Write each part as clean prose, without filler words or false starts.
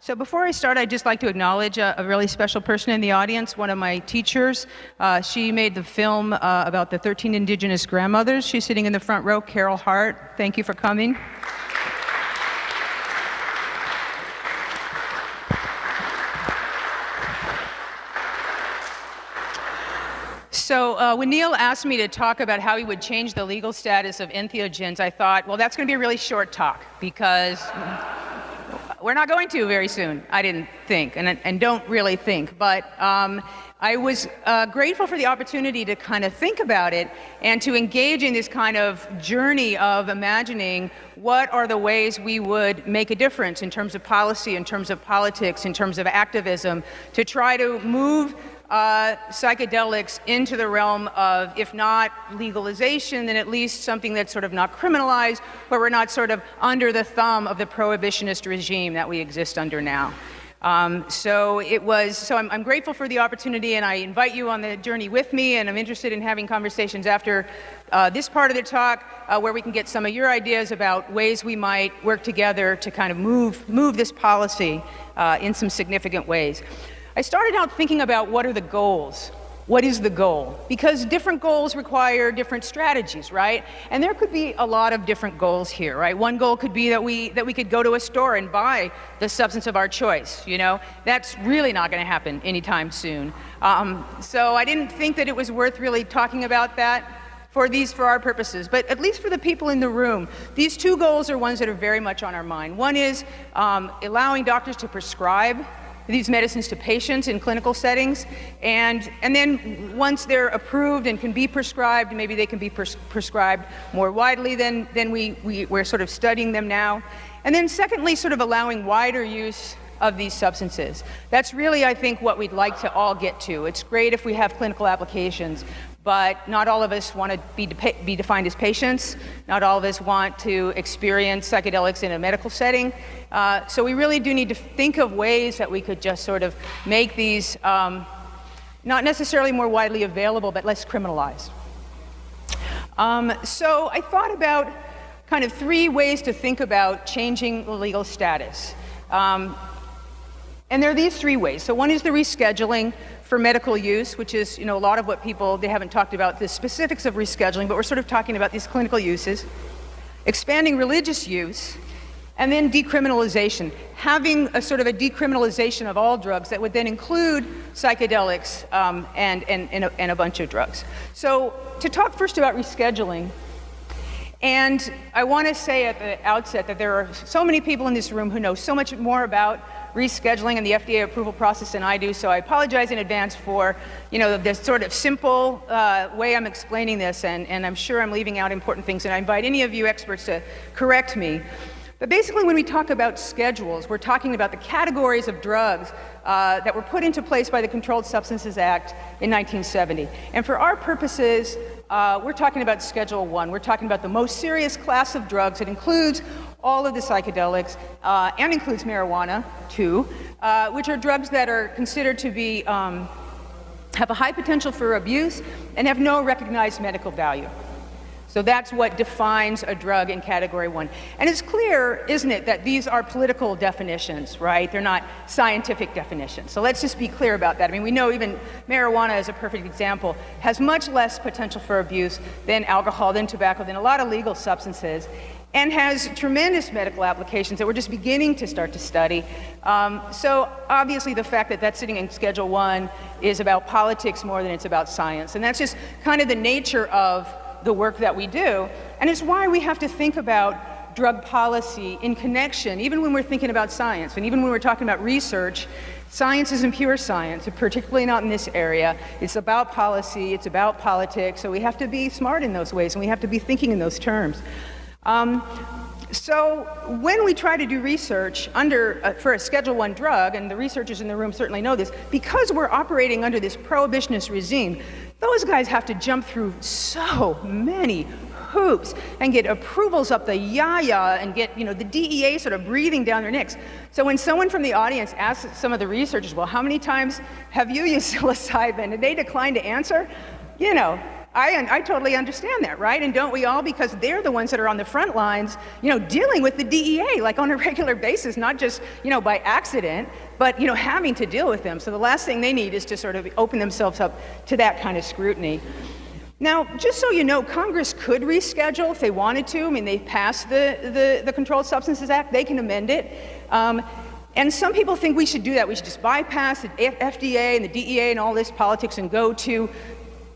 So before I start, I'd just like to acknowledge a really special person in the audience, one of my teachers. She made the film about the 13 Indigenous grandmothers. She's sitting in the front row, Carol Hart. Thank you for coming. So when Neil asked me to talk about how he would change the legal status of entheogens, I thought, well, that's going to be a really short talk because we're not going to very soon, I didn't think, and don't really think. But I was grateful for the opportunity to kind of think about it and to engage in this kind of journey of imagining what are the ways we would make a difference in terms of policy, in terms of politics, in terms of activism, to try to move psychedelics into the realm of, if not legalization, then at least something that's sort of not criminalized, where we're not sort of under the thumb of the prohibitionist regime that we exist under now. So I'm grateful for the opportunity, and I invite you on the journey with me, and I'm interested in having conversations after this part of the talk where we can get some of your ideas about ways we might work together to kind of move this policy in some significant ways. I started out thinking about what are the goals? What is the goal? Because different goals require different strategies, right? And there could be a lot of different goals here, right? One goal could be that we could go to a store and buy the substance of our choice, you know? That's really not going to happen anytime soon. So I didn't think that it was worth really talking about that for our purposes, but at least for the people in the room, these two goals are ones that are very much on our mind. One is allowing doctors to prescribe these medicines to patients in clinical settings, and then once they're approved and can be prescribed, maybe they can be prescribed more widely than we're sort of studying them now. And then secondly, sort of allowing wider use of these substances. That's really, I think, what we'd like to all get to. It's great if we have clinical applications, but not all of us want to be defined as patients. Not all of us want to experience psychedelics in a medical setting. So we really do need to think of ways that we could just sort of make these not necessarily more widely available, but less criminalized. So I thought about kind of three ways to think about changing the legal status. And there are these three ways. So one is the rescheduling for medical use, which is, you know, a lot of what they haven't talked about the specifics of rescheduling, but we're sort of talking about these clinical uses. Expanding religious use, and then decriminalization. Having a sort of a decriminalization of all drugs that would then include psychedelics and a bunch of drugs. So to talk first about rescheduling, and I want to say at the outset that there are so many people in this room who know so much more about rescheduling and the FDA approval process than I do, so I apologize in advance for, you know, this sort of simple way I'm explaining this, and I'm sure I'm leaving out important things, and I invite any of you experts to correct me. But basically, when we talk about schedules, we're talking about the categories of drugs that were put into place by the Controlled Substances Act in 1970. And for our purposes, we're talking about Schedule 1. We're talking about the most serious class of drugs. It includes all of the psychedelics and includes marijuana, too, which are drugs that are considered to be, have a high potential for abuse and have no recognized medical value. So that's what defines a drug in Category 1. And it's clear, isn't it, that these are political definitions, right? They're not scientific definitions. So let's just be clear about that. I mean, we know even marijuana, as a perfect example, has much less potential for abuse than alcohol, than tobacco, than a lot of legal substances, and has tremendous medical applications that we're just beginning to start to study. So obviously the fact that that's sitting in Schedule 1 is about politics more than it's about science. And that's just kind of the nature of the work that we do, and it's why we have to think about drug policy in connection, even when we're thinking about science, and even when we're talking about research. Science isn't pure science, particularly not in this area. It's about policy, it's about politics, so we have to be smart in those ways, and we have to be thinking in those terms. So when we try to do research for a Schedule 1 drug, and the researchers in the room certainly know this, because we're operating under this prohibitionist regime, those guys have to jump through so many hoops and get approvals up the yaya and get, you know, the DEA sort of breathing down their necks. So when someone from the audience asks some of the researchers, well, how many times have you used psilocybin? And they decline to answer, you know, I totally understand that, right? And don't we all? Because they're the ones that are on the front lines, dealing with the DEA, like on a regular basis, not just, by accident, but, having to deal with them. So the last thing they need is to sort of open themselves up to that kind of scrutiny. Now, just so you know, Congress could reschedule if they wanted to. I mean, they passed the Controlled Substances Act. They can amend it. And some people think we should do that. We should just bypass the FDA and the DEA and all this politics and go to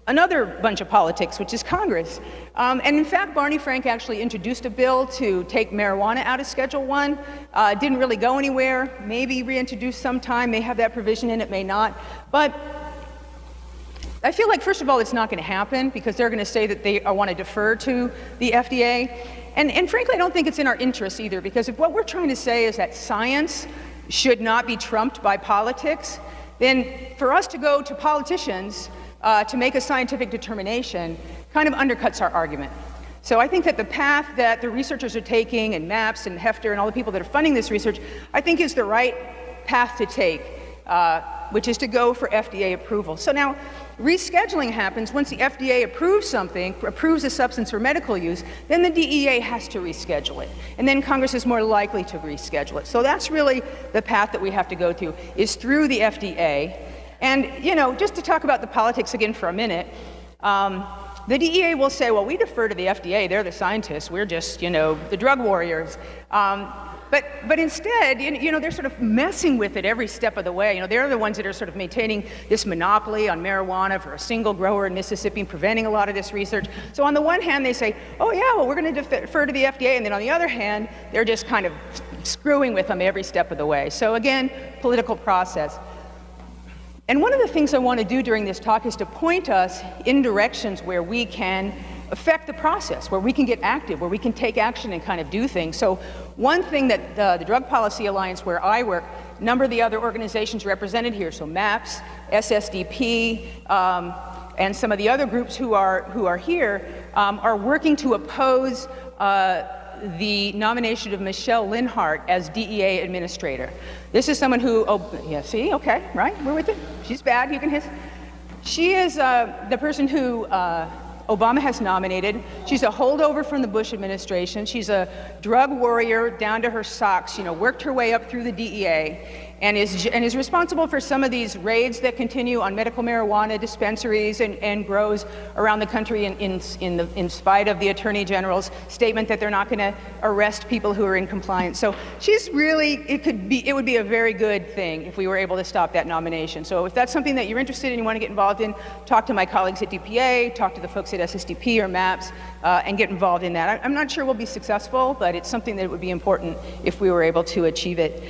another bunch of politics, which is Congress. And in fact, Barney Frank actually introduced a bill to take marijuana out of Schedule I. Didn't really go anywhere, maybe reintroduced sometime, may have that provision in it, may not. But I feel like, first of all, it's not going to happen because they're going to say that they want to defer to the FDA. And frankly, I don't think it's in our interests either, because if what we're trying to say is that science should not be trumped by politics, then for us to go to politicians to make a scientific determination kind of undercuts our argument. So I think that the path that the researchers are taking, and MAPS and Hefter and all the people that are funding this research, I think is the right path to take, which is to go for FDA approval. So now, rescheduling happens once the FDA approves something, approves a substance for medical use, then the DEA has to reschedule it. And then Congress is more likely to reschedule it. So that's really the path that we have to go through, is through the FDA. And, just to talk about the politics again for a minute, the DEA will say, well, we defer to the FDA, they're the scientists, we're just, the drug warriors. But instead, they're sort of messing with it every step of the way. They're the ones that are sort of maintaining this monopoly on marijuana for a single grower in Mississippi and preventing a lot of this research. So on the one hand, they say, oh yeah, well, we're going to defer to the FDA. And then on the other hand, they're just kind of screwing with them every step of the way. So again, political process. And one of the things I want to do during this talk is to point us in directions where we can affect the process, where we can get active, where we can take action and kind of do things. So one thing that the Drug Policy Alliance, where I work, a number of the other organizations represented here, so MAPS, SSDP, and some of the other groups who are here, are working to oppose the nomination of Michelle Linhart as DEA administrator. This is someone who, see, okay, right, we're with it. She's bad, you can hiss. She is the person who Obama has nominated. She's a holdover from the Bush administration. She's a drug warrior down to her socks, worked her way up through the DEA, and is responsible for some of these raids that continue on medical marijuana dispensaries and grows around the country in spite of the Attorney General's statement that they're not going to arrest people who are in compliance. So she's really, it would be a very good thing if we were able to stop that nomination. So if that's something that you're interested in, you want to get involved in, talk to my colleagues at DPA, talk to the folks at SSDP or MAPS, and get involved in that. I'm not sure we'll be successful, but it's something that would be important if we were able to achieve it.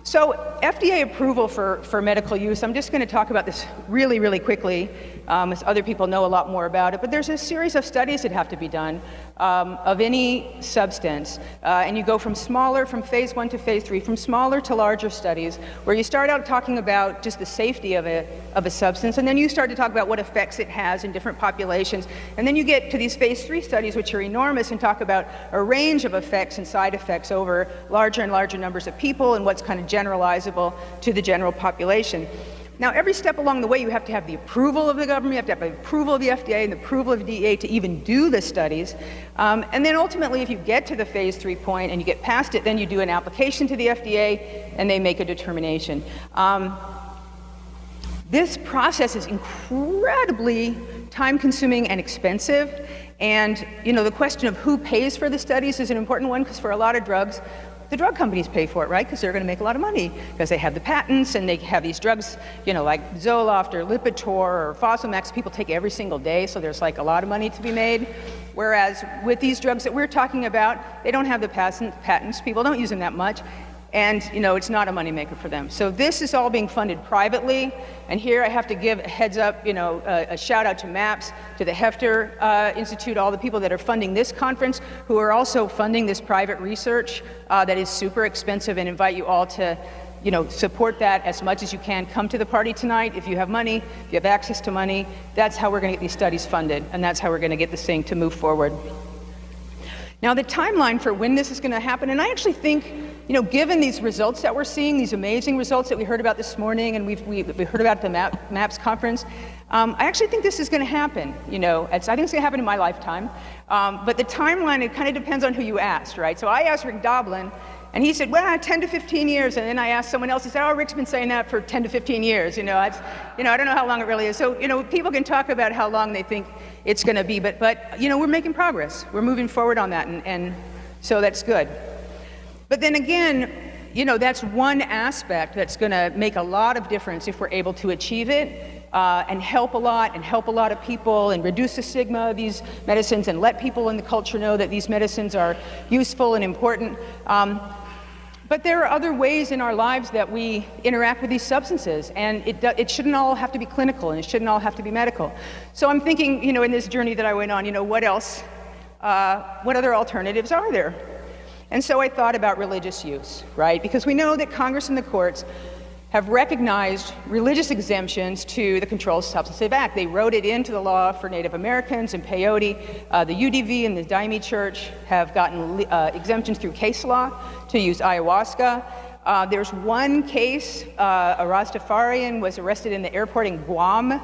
So FDA approval for medical use, I'm just going to talk about this really, really quickly, as other people know a lot more about it, but there's a series of studies that have to be done of any substance, and you go from phase 1 to phase 3, from smaller to larger studies, where you start out talking about just the safety of a substance, and then you start to talk about what effects it has in different populations, and then you get to these phase 3 studies, which are enormous, and talk about a range of effects and side effects over larger and larger numbers of people, and what's kind of generalizable to the general population. Now, every step along the way, you have to have the approval of the government, you have to have the approval of the FDA and the approval of the DEA to even do the studies. And then ultimately, if you get to the phase 3 point and you get past it, then you do an application to the FDA and they make a determination. This process is incredibly time-consuming and expensive. And, the question of who pays for the studies is an important one, because for a lot of drugs, the drug companies pay for it, right? Because they're going to make a lot of money because they have the patents and they have these drugs, like Zoloft or Lipitor or Fosamax, people take every single day, so there's like a lot of money to be made. Whereas with these drugs that we're talking about, they don't have the patents, people don't use them that much, and it's not a moneymaker for them. So this is all being funded privately, and here I have to give a heads up, a shout out to MAPS, to the Hefter Institute, all the people that are funding this conference, who are also funding this private research that is super expensive, and invite you all to support that as much as you can. Come to the party tonight if you have money, if you have access to money. That's how we're going to get these studies funded, and that's how we're going to get this thing to move forward. Now, the timeline for when this is going to happen, and I actually think, given these results that we're seeing, these amazing results that we heard about this morning, and we heard about at the MAPS conference, I actually think this is going to happen. I think it's going to happen in my lifetime. But the timeline, it kind of depends on who you asked, right? So I asked Rick Doblin, and he said, well, 10 to 15 years. And then I asked someone else, he said, oh, Rick's been saying that for 10 to 15 years. I don't know how long it really is. So, people can talk about how long they think it's going to be, but we're making progress. We're moving forward on that, and so that's good. But then again, that's one aspect that's going to make a lot of difference if we're able to achieve it, and help a lot of people, and reduce the stigma of these medicines, and let people in the culture know that these medicines are useful and important. But there are other ways in our lives that we interact with these substances, and it shouldn't all have to be clinical, and it shouldn't all have to be medical. So I'm thinking, in this journey that I went on, what else, what other alternatives are there? And so I thought about religious use, right? Because we know that Congress and the courts have recognized religious exemptions to the Controlled Substances Act. They wrote it into the law for Native Americans and peyote. The UDV and the Daime Church have gotten exemptions through case law to use ayahuasca. There's one case, a Rastafarian was arrested in the airport in Guam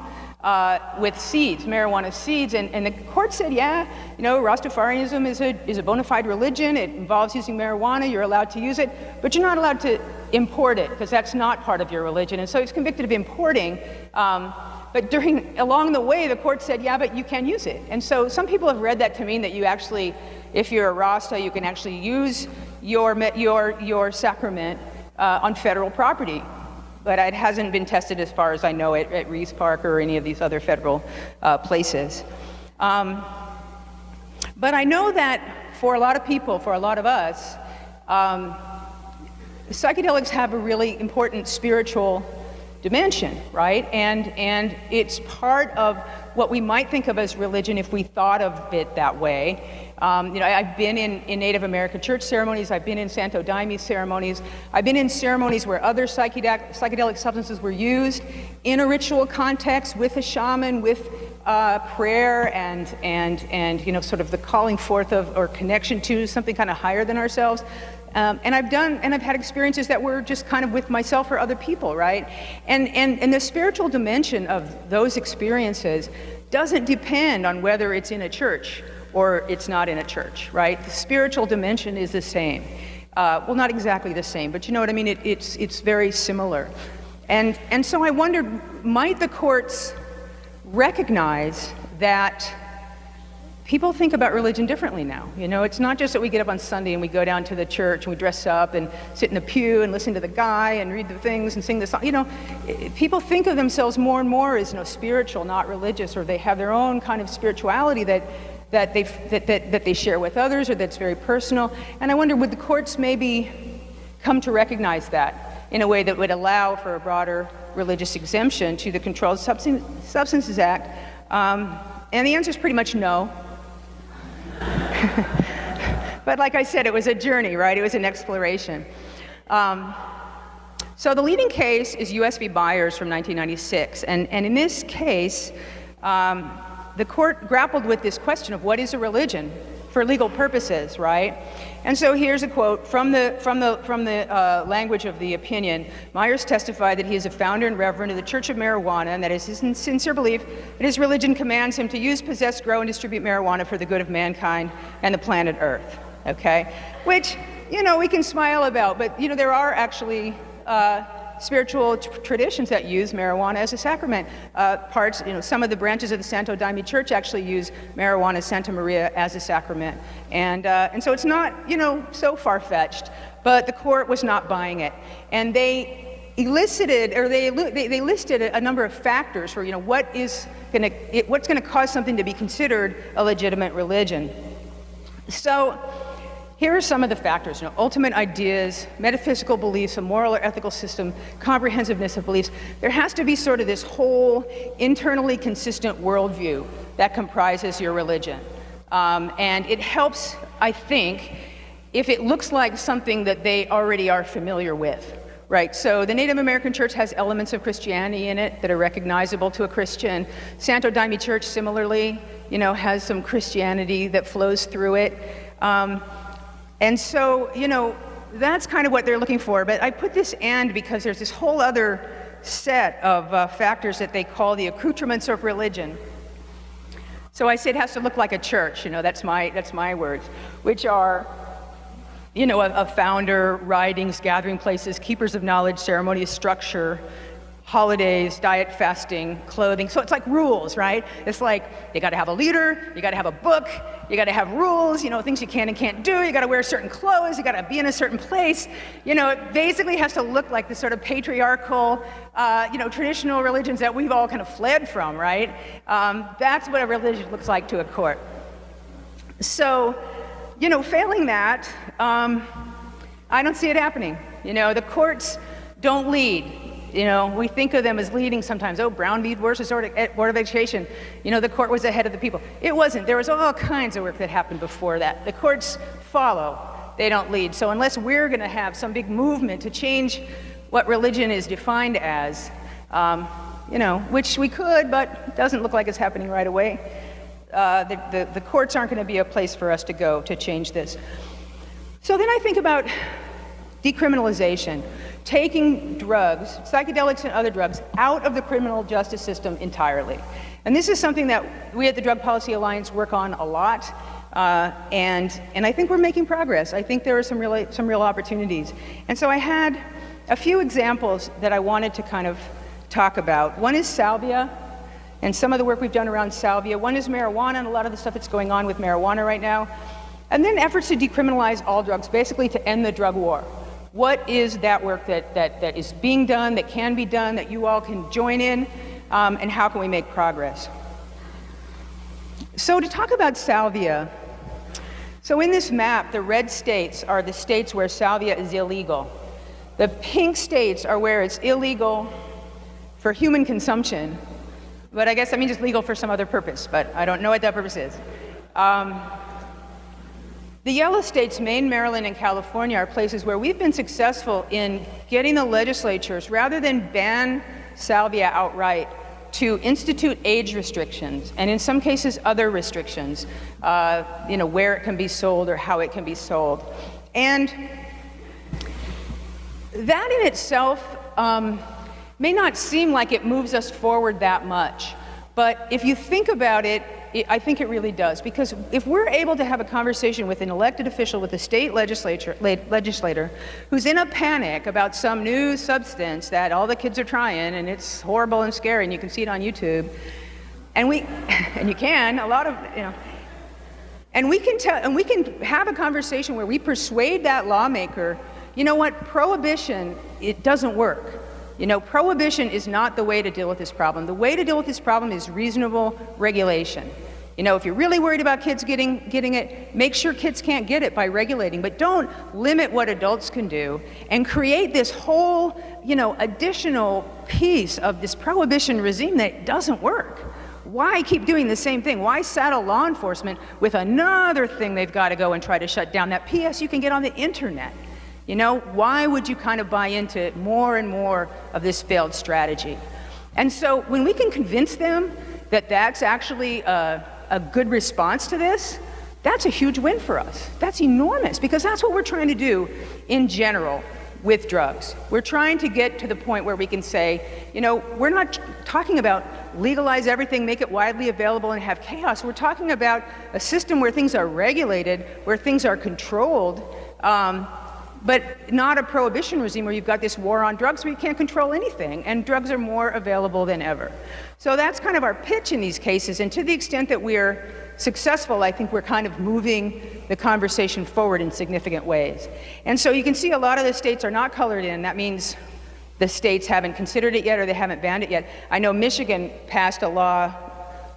with seeds, marijuana seeds, and the court said, Rastafarianism is a bona fide religion. It involves using marijuana. You're allowed to use it, but you're not allowed to import it, because that's not part of your religion. And so he's convicted of importing, but along the way, the court said, but you can use it. And so some people have read that to mean that you actually, if you're a Rasta, you can actually use your sacrament on federal property. But it hasn't been tested, as far as I know, at Reese Park or any of these other federal places. But I know that for a lot of people, for a lot of us, psychedelics have a really important spiritual dimension, right? And it's part of what we might think of as religion if we thought of it that way. I've been in Native American church ceremonies. I've been in Santo Daime ceremonies. I've been in ceremonies where other psychedelic substances were used in a ritual context with a shaman, with prayer and sort of the calling forth of or connection to something kind of higher than ourselves. And I've had experiences that were just kind of with myself or other people, right? And the spiritual dimension of those experiences doesn't depend on whether it's in a church or it's not in a church, right? The spiritual dimension is the same. Well, not exactly the same, but you know what I mean? It's very similar. And so I wondered, might the courts recognize that people think about religion differently now? It's not just that we get up on Sunday and we go down to the church and we dress up and sit in the pew and listen to the guy and read the things and sing the song. People think of themselves more and more as spiritual, not religious, or they have their own kind of spirituality that they share with others, or that's very personal. And I wonder, would the courts maybe come to recognize that in a way that would allow for a broader religious exemption to the Controlled Substances Act? And the answer is pretty much no. But like I said, it was a journey, right? It was an exploration. So the leading case is U.S. v. Byers from 1996. And in this case, the court grappled with this question of what is a religion for legal purposes, right? And so here's a quote from the language of the opinion. Myers testified that he is a founder and reverend of the Church of Marijuana, and that it is his sincere belief that his religion commands him to use, possess, grow, and distribute marijuana for the good of mankind and the planet Earth, okay? Which, we can smile about, but, there are actually spiritual traditions that use marijuana as a sacrament. Some of the branches of the Santo Daime Church actually use marijuana Santa Maria as a sacrament. And so it's not, so far-fetched, but the court was not buying it. And they elicited, or they listed a number of factors for, what's gonna cause something to be considered a legitimate religion. So here are some of the factors: ultimate ideas, metaphysical beliefs, a moral or ethical system, comprehensiveness of beliefs. There has to be sort of this whole internally consistent worldview that comprises your religion. And it helps, I think, if it looks like something that they already are familiar with. Right, so the Native American Church has elements of Christianity in it that are recognizable to a Christian. Santo Daime Church, similarly, has some Christianity that flows through it. And so, that's kind of what they're looking for. But I put this "and" because there's this whole other set of factors that they call the accoutrements of religion. So I say it has to look like a church, that's my words, which are, a founder, writings, gathering places, keepers of knowledge, ceremonious structure, holidays, diet, fasting, clothing. So it's like rules, right? It's like you got to have a leader, you got to have a book, you got to have rules, things you can and can't do, you got to wear certain clothes, you got to be in a certain place. It basically has to look like the sort of patriarchal, traditional religions that we've all kind of fled from, right? That's what a religion looks like to a court. So, failing that, I don't see it happening. The courts don't lead. We think of them as leading sometimes. Oh, Brown v. versus Board of Education. The court was ahead of the people. It wasn't. There was all kinds of work that happened before that. The courts follow. They don't lead. So unless we're going to have some big movement to change what religion is defined as, which we could, but it doesn't look like it's happening right away, the courts aren't going to be a place for us to go to change this. So then I think about decriminalization. Taking drugs, psychedelics and other drugs, out of the criminal justice system entirely. And this is something that we at the Drug Policy Alliance work on a lot, and I think we're making progress. I think there are some real opportunities. And so I had a few examples that I wanted to kind of talk about. One is salvia, and some of the work we've done around salvia. One is marijuana, and a lot of the stuff that's going on with marijuana right now. And then efforts to decriminalize all drugs, basically to end the drug war. What is that work that is being done, that can be done, that you all can join in, and how can we make progress? So to talk about salvia, so in this map, the red states are the states where salvia is illegal. The pink states are where it's illegal for human consumption, but I guess that means it's legal for some other purpose, but I don't know what that purpose is. The yellow states, Maine, Maryland, and California, are places where we've been successful in getting the legislatures, rather than ban salvia outright, to institute age restrictions, and in some cases other restrictions, where it can be sold or how it can be sold. And that in itself may not seem like it moves us forward that much, but if you think about it, I think it really does, because if we're able to have a conversation with an elected official, with a state legislator who's in a panic about some new substance that all the kids are trying, and it's horrible and scary, and you can see it on YouTube, and you can, and we can have a conversation where we persuade that lawmaker, prohibition, it doesn't work. Prohibition is not the way to deal with this problem. The way to deal with this problem is reasonable regulation. If you're really worried about kids getting it, make sure kids can't get it by regulating, but don't limit what adults can do and create this whole, additional piece of this prohibition regime that doesn't work. Why keep doing the same thing? Why saddle law enforcement with another thing they've got to go and try to shut down? That PS you can get on the internet. Why would you kind of buy into more and more of this failed strategy? And so when we can convince them that that's actually a good response to this, that's a huge win for us. That's enormous, because that's what we're trying to do in general with drugs. We're trying to get to the point where we can say, we're not talking about legalize everything, make it widely available, and have chaos. We're talking about a system where things are regulated, where things are controlled, but not a prohibition regime where you've got this war on drugs where you can't control anything, and drugs are more available than ever. So that's kind of our pitch in these cases, and to the extent that we're successful, I think we're kind of moving the conversation forward in significant ways. And so you can see a lot of the states are not colored in. That means the states haven't considered it yet, or they haven't banned it yet. I know Michigan passed a law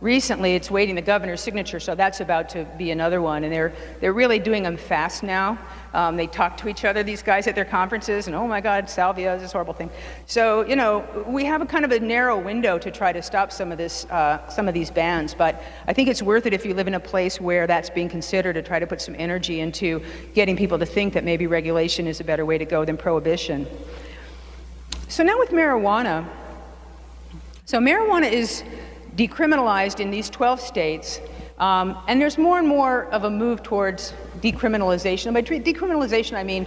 recently. It's waiting the governor's signature, so that's about to be another one, and they're really doing them fast now. They talk to each other, these guys, at their conferences, and oh my God, salvia is this horrible thing. So, we have a kind of a narrow window to try to stop some of these bans, but I think it's worth it if you live in a place where that's being considered, to try to put some energy into getting people to think that maybe regulation is a better way to go than prohibition. So now with marijuana. So marijuana is decriminalized in these 12 states, And there's more and more of a move towards decriminalization. And by decriminalization, I mean,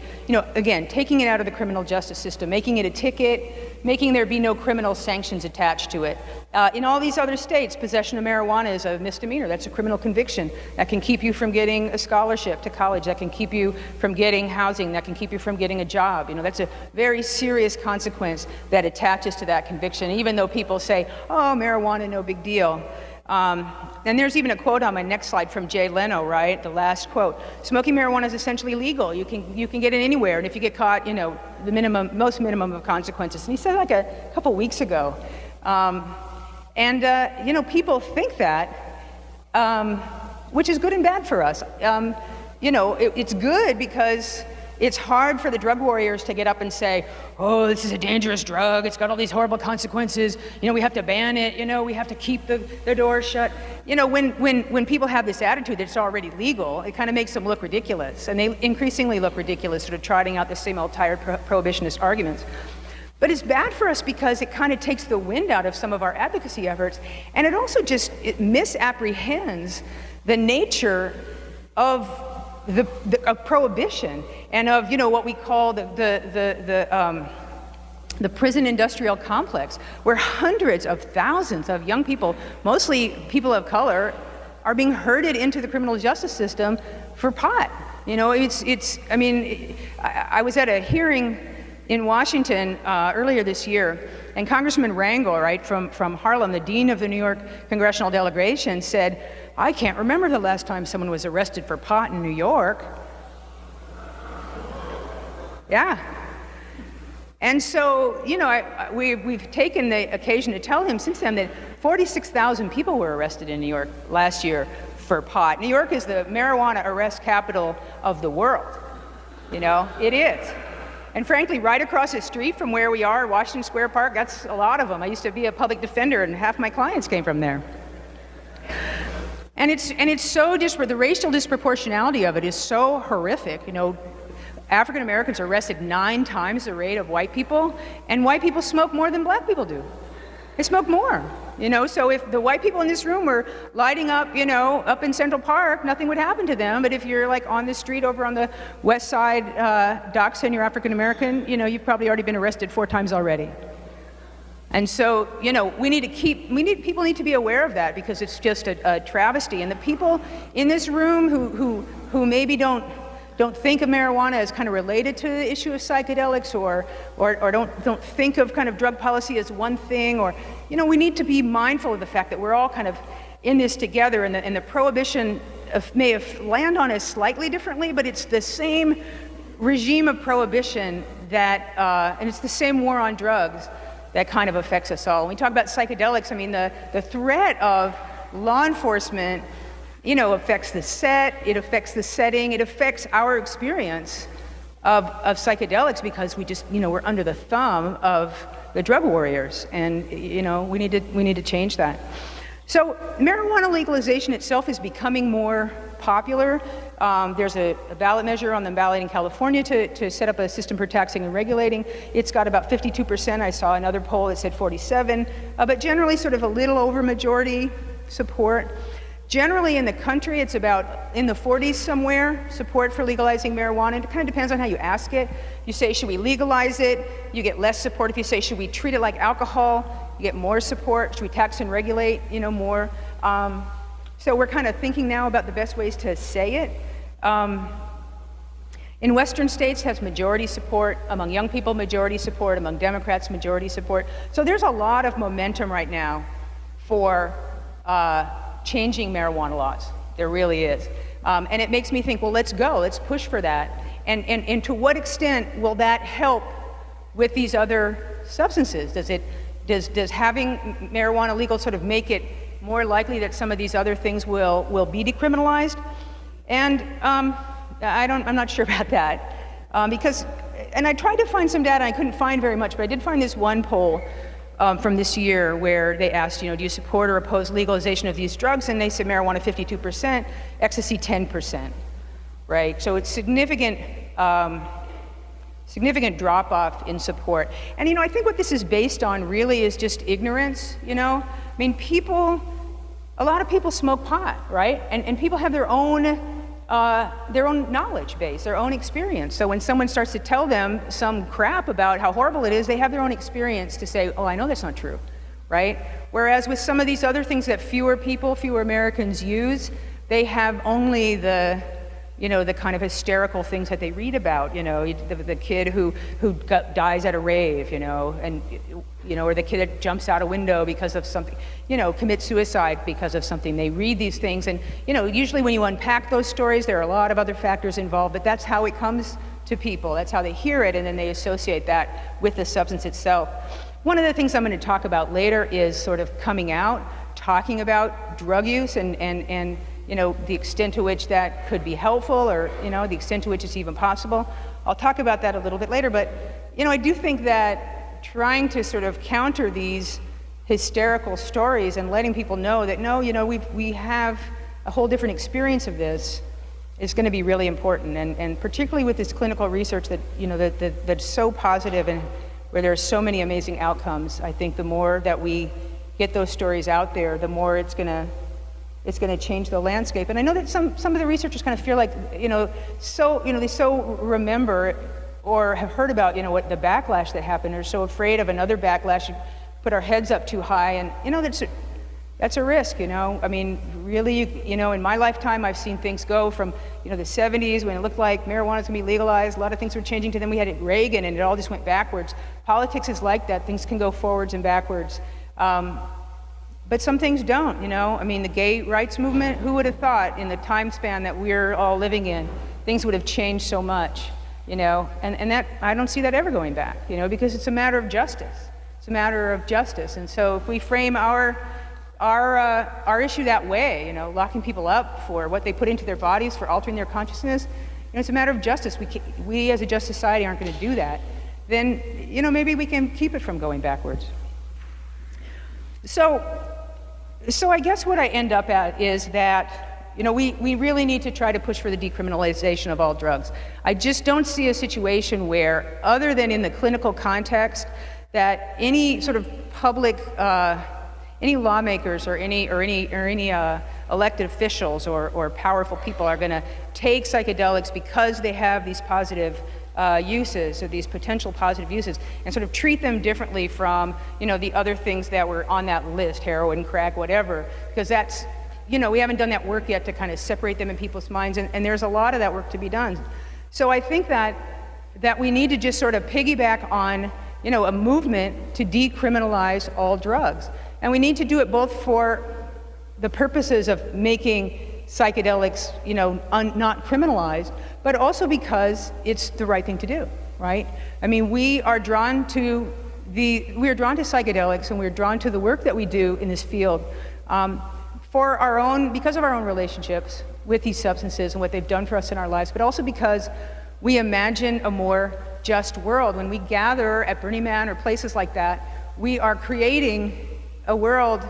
again, taking it out of the criminal justice system, making it a ticket, making there be no criminal sanctions attached to it. In all these other states, possession of marijuana is a misdemeanor. That's a criminal conviction. That can keep you from getting a scholarship to college. That can keep you from getting housing. That can keep you from getting a job. That's a very serious consequence that attaches to that conviction, even though people say, oh, marijuana, no big deal. And there's even a quote on my next slide from Jay Leno, right? The last quote. Smoking marijuana is essentially legal. You can get it anywhere, and if you get caught, the most minimum of consequences. And he said like a couple weeks ago. People think that, which is good and bad for us. It's good because it's hard for the drug warriors to get up and say, oh, this is a dangerous drug, it's got all these horrible consequences, we have to ban it, we have to keep the door shut. When people have this attitude that it's already legal, it kind of makes them look ridiculous, and they increasingly look ridiculous, sort of trotting out the same old tired prohibitionist arguments. But it's bad for us because it kind of takes the wind out of some of our advocacy efforts, and it also it misapprehends the nature of of prohibition and of what we call the prison industrial complex, where hundreds of thousands of young people, mostly people of color, are being herded into the criminal justice system for pot. I was at a hearing in Washington earlier this year, and Congressman Rangel, right, from Harlem, the dean of the New York congressional delegation, said, I can't remember the last time someone was arrested for pot in New York. Yeah. And so, we've taken the occasion to tell him since then that 46,000 people were arrested in New York last year for pot. New York is the marijuana arrest capital of the world. It is. And frankly, right across the street from where we are, Washington Square Park, that's a lot of them. I used to be a public defender, and half my clients came from there. And it's so the racial disproportionality of it is so horrific. African Americans are arrested 9 times the rate of white people, and white people smoke more than black people do. They smoke more. So if the white people in this room were lighting up, up in Central Park, nothing would happen to them. But if you're like on the street over on the west side, docks, and you're African American, you've probably already been arrested 4 times already. And so, people need to be aware of that, because it's just a travesty. And the people in this room who maybe don't think of marijuana as kind of related to the issue of psychedelics, or don't think of kind of drug policy as one thing, or we need to be mindful of the fact that we're all kind of in this together, and the prohibition may have land on us slightly differently, but it's the same regime of prohibition that, and it's the same war on drugs that kind of affects us all. When we talk about psychedelics, the threat of law enforcement, affects the set, it affects the setting, it affects our experience of psychedelics, because we just, we're under the thumb of the drug warriors, and we need to change that. So marijuana legalization itself is becoming more popular. There's a ballot measure on the ballot in California to set up a system for taxing and regulating. It's got about 52%. I saw another poll that said 47, but generally sort of a little over majority support. Generally in the country, it's about in the 40s somewhere, support for legalizing marijuana. It kind of depends on how you ask it. You say, should we legalize it? You get less support. If you say, should we treat it like alcohol? You get more support. Should we tax and regulate, more? So we're kind of thinking now about the best ways to say it. In Western states, has majority support. Among young people, majority support. Among Democrats, majority support. So there's a lot of momentum right now for changing marijuana laws. There really is. And it makes me think, well, let's go. Let's push for that. And to what extent will that help with these other substances? Does having marijuana legal sort of make it more likely that some of these other things will be decriminalized? And I'm not sure about that, because, and I tried to find some data, I couldn't find very much, but I did find this one poll from this year where they asked, do you support or oppose legalization of these drugs? And they said marijuana 52%, ecstasy 10%, right? So it's significant drop off in support. And I think what this is based on really is just ignorance. People a lot of people smoke pot, right? And people have their own knowledge base, their own experience. So when someone starts to tell them some crap about how horrible it is, they have their own experience to say, oh, I know that's not true, right? Whereas with some of these other things that fewer Americans use, they have only the kind of hysterical things that they read about, the kid who dies at a rave, or the kid that jumps out a window because of something, commits suicide because of something. They read these things, and, usually when you unpack those stories, there are a lot of other factors involved, but that's how it comes to people. That's how they hear it, and then they associate that with the substance itself. One of the things I'm going to talk about later is sort of coming out, talking about drug use and the extent to which that could be helpful, or, the extent to which it's even possible. I'll talk about that a little bit later, but, I do think that trying to sort of counter these hysterical stories and letting people know that, no, we have a whole different experience of this is going to be really important. And particularly with this clinical research that, that's so positive and where there are so many amazing outcomes, I think the more that we get those stories out there, the more it's going to change the landscape. And I know that some of the researchers kind of feel like, they so remember or have heard about, what the backlash that happened, or so afraid of another backlash, put our heads up too high, and, that's a risk, I mean, really, in my lifetime, I've seen things go from, the 70s when it looked like marijuana was going to be legalized, a lot of things were changing, to then we had Reagan, and it all just went backwards. Politics is like that. Things can go forwards and backwards. But some things don't, I mean, the gay rights movement, who would have thought in the time span that we're all living in, things would have changed so much, and that, I don't see that ever going back, because it's a matter of justice. It's a matter of justice. And so if we frame our issue that way, locking people up for what they put into their bodies, for altering their consciousness, it's a matter of justice. We as a just society aren't going to do that. Then, maybe we can keep it from going backwards. So I guess what I end up at is that, we really need to try to push for the decriminalization of all drugs. I just don't see a situation where, other than in the clinical context, that any sort of public, any lawmakers or any elected officials or powerful people are going to take psychedelics because they have these positive uses, or these potential positive uses, and sort of treat them differently from, the other things that were on that list, heroin, crack, whatever, because that's, we haven't done that work yet to kind of separate them in people's minds, and there's a lot of that work to be done. So I think that we need to just sort of piggyback on, a movement to decriminalize all drugs. And we need to do it both for the purposes of making psychedelics, not criminalized, but also because it's the right thing to do, right? I mean, we are drawn to psychedelics, and we're drawn to the work that we do in this field because of our own relationships with these substances and what they've done for us in our lives, but also because we imagine a more just world. When we gather at Burning Man or places like that, we are creating a world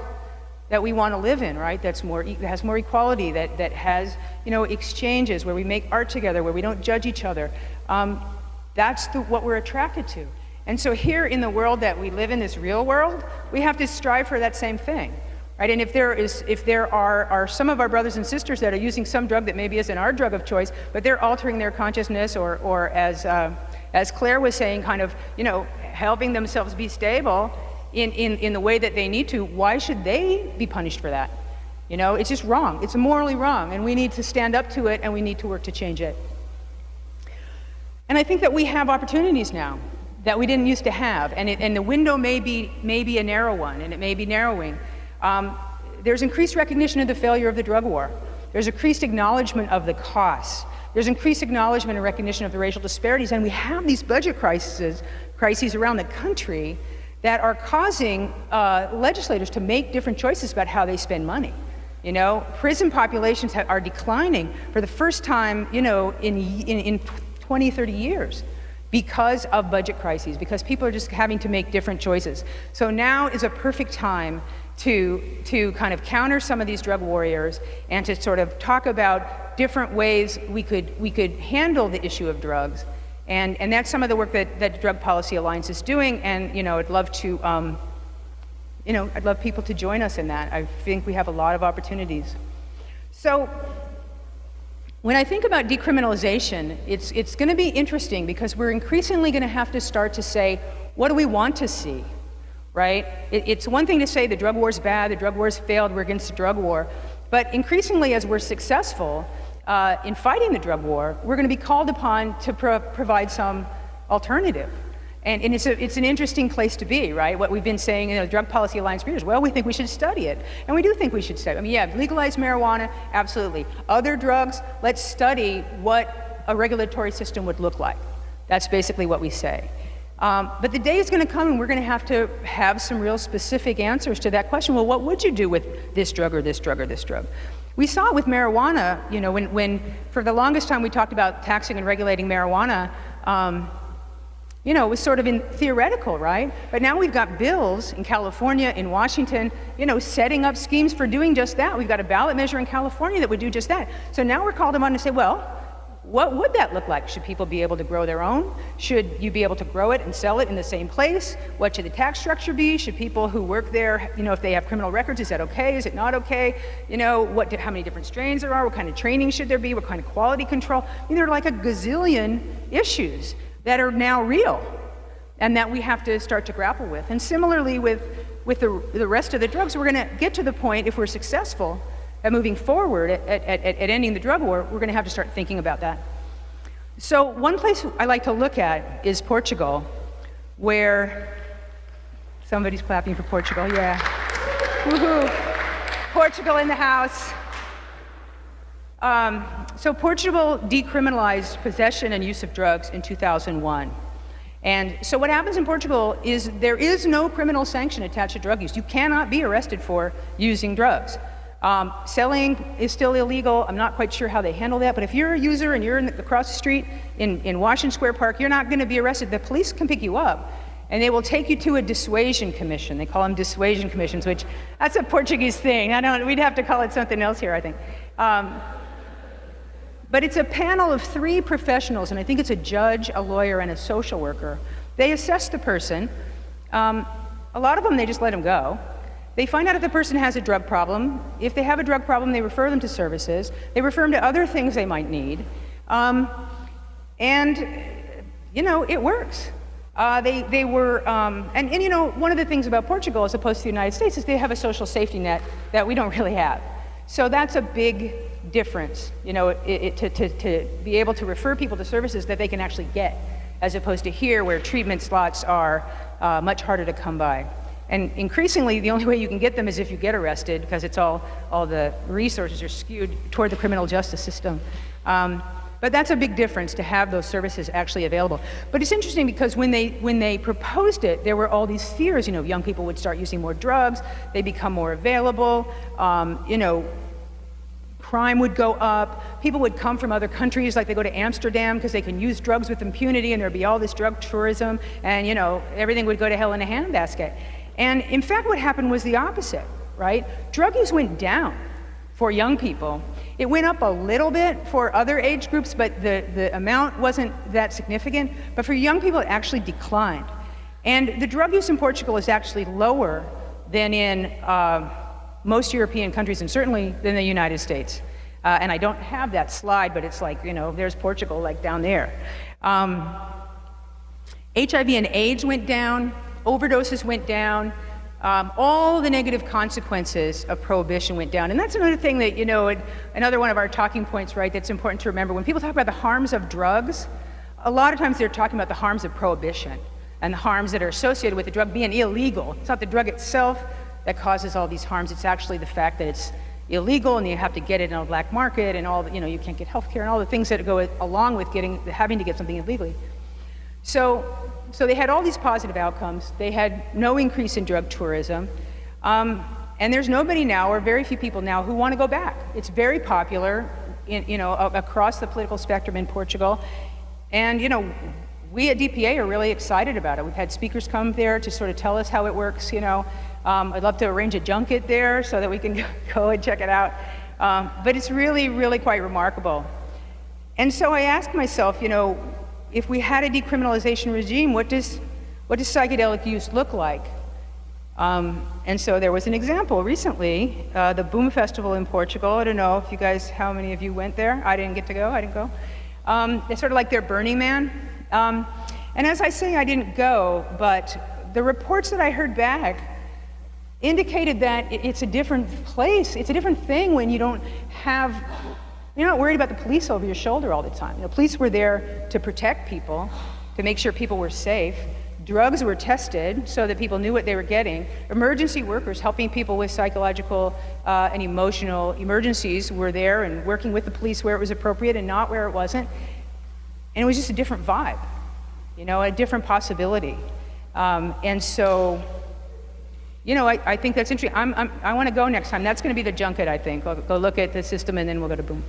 that we want to live in, right? That has more equality, that has, exchanges where we make art together, where we don't judge each other. That's what we're attracted to. And so here in the world that we live in, this real world, we have to strive for that same thing, right? And if there are some of our brothers and sisters that are using some drug that maybe isn't our drug of choice, but they're altering their consciousness, or as Claire was saying, kind of, helping themselves be stable in the way that they need to, why should they be punished for that? It's just wrong. It's morally wrong, and we need to stand up to it, and we need to work to change it. And I think that we have opportunities now that we didn't used to have, and the window may be a narrow one, and it may be narrowing. There's increased recognition of the failure of the drug war. There's increased acknowledgement of the costs. There's increased acknowledgement and recognition of the racial disparities, and we have these budget crises around the country that are causing legislators to make different choices about how they spend money. Prison populations are declining for the first time, in 20, 30 years because of budget crises, because people are just having to make different choices. So now is a perfect time to kind of counter some of these drug warriors and to sort of talk about different ways we could handle the issue of drugs. And that's some of the work that the Drug Policy Alliance is doing, and I'd love to I'd love people to join us in that. I think we have a lot of opportunities. So when I think about decriminalization, it's going to be interesting because we're increasingly going to have to start to say, what do we want to see, right? It's one thing to say the drug war's bad, the drug war's failed, we're against the drug war. But increasingly, as we're successful in fighting the drug war, we're going to be called upon to provide some alternative. And it's an interesting place to be, right? What we've been saying in the Drug Policy Alliance for years, well, we think we should study it. And we do think we should study it. I mean, yeah, legalize marijuana, absolutely. Other drugs, let's study what a regulatory system would look like. That's basically what we say. But the day is going to come and we're going to have some real specific answers to that question. Well, what would you do with this drug or this drug or this drug? We saw it with marijuana, when for the longest time we talked about taxing and regulating marijuana, it was sort of theoretical, right? But now we've got bills in California, in Washington, setting up schemes for doing just that. We've got a ballot measure in California that would do just that. So now we're called upon to say, well, what would that look like? Should people be able to grow their own? Should you be able to grow it and sell it in the same place? What should the tax structure be? Should people who work there, if they have criminal records, is that okay? Is it not okay? How many different strains there are? What kind of training should there be? What kind of quality control? There are like a gazillion issues that are now real and that we have to start to grapple with. And similarly with the rest of the drugs, we're going to get to the point, if we're successful at moving forward at ending the drug war, we're going to have to start thinking about that. So one place I like to look at is Portugal, where somebody's clapping for Portugal, yeah. Woohoo! Portugal in the house. So Portugal decriminalized possession and use of drugs in 2001. And so what happens in Portugal is there is no criminal sanction attached to drug use. You cannot be arrested for using drugs. Selling is still illegal. I'm not quite sure how they handle that, but if you're a user and you're across the street in Washington Square Park, you're not going to be arrested. The police can pick you up, and they will take you to a dissuasion commission. They call them dissuasion commissions, which that's a Portuguese thing. We'd have to call it something else here, I think. But it's a panel of 3 professionals, and I think it's a judge, a lawyer, and a social worker. They assess the person. A lot of them, they just let them go. They find out if the person has a drug problem. If they have a drug problem, they refer them to services. They refer them to other things they might need. It works. They were, one of the things about Portugal as opposed to the United States is they have a social safety net that we don't really have. So that's a big difference, to be able to refer people to services that they can actually get, as opposed to here where treatment slots are much harder to come by. And increasingly, the only way you can get them is if you get arrested, because it's all the resources are skewed toward the criminal justice system. But that's a big difference to have those services actually available. But it's interesting because when they proposed it, there were all these fears. Young people would start using more drugs, they become more available. Crime would go up. People would come from other countries, like they go to Amsterdam because they can use drugs with impunity, and there'd be all this drug tourism, and everything would go to hell in a handbasket. And in fact, what happened was the opposite, right? Drug use went down for young people. It went up a little bit for other age groups, but the amount wasn't that significant. But for young people, it actually declined. And the drug use in Portugal is actually lower than in most European countries, and certainly than the United States. And I don't have that slide, but it's like, there's Portugal like down there. HIV and AIDS went down, overdoses went down, all the negative consequences of prohibition went down. And that's another thing that, another one of our talking points, right, that's important to remember. When people talk about the harms of drugs, a lot of times they're talking about the harms of prohibition and the harms that are associated with the drug being illegal. It's not the drug itself that causes all these harms. It's actually the fact that it's illegal and you have to get it in a black market and all the, you can't get health care and all the things that go along with having to get something illegally. So they had all these positive outcomes. They had no increase in drug tourism. And there's nobody now, or very few people now, who want to go back. It's very popular across the political spectrum in Portugal. And we at DPA are really excited about it. We've had speakers come there to sort of tell us how it works. I'd love to arrange a junket there so that we can go and check it out. But it's really, really quite remarkable. And so I asked myself, if we had a decriminalization regime, what does psychedelic use look like? And so there was an example recently, the Boom Festival in Portugal. I don't know if you guys, how many of you went there? I didn't get to go, I didn't go. It's sort of like their Burning Man. And as I say, I didn't go, but the reports that I heard back indicated that it's a different place. It's a different thing when you don't have, you're not worried about the police over your shoulder all the time. You know, police were there to protect people, to make sure people were safe. Drugs were tested so that people knew what they were getting. Emergency workers helping people with psychological and emotional emergencies were there and working with the police where it was appropriate and not where it wasn't. And it was just a different vibe, you know, a different possibility. And so, you know, I think that's interesting. I want to go next time. That's going to be the junket, I think. I'll go look at the system and then we'll go to Boom.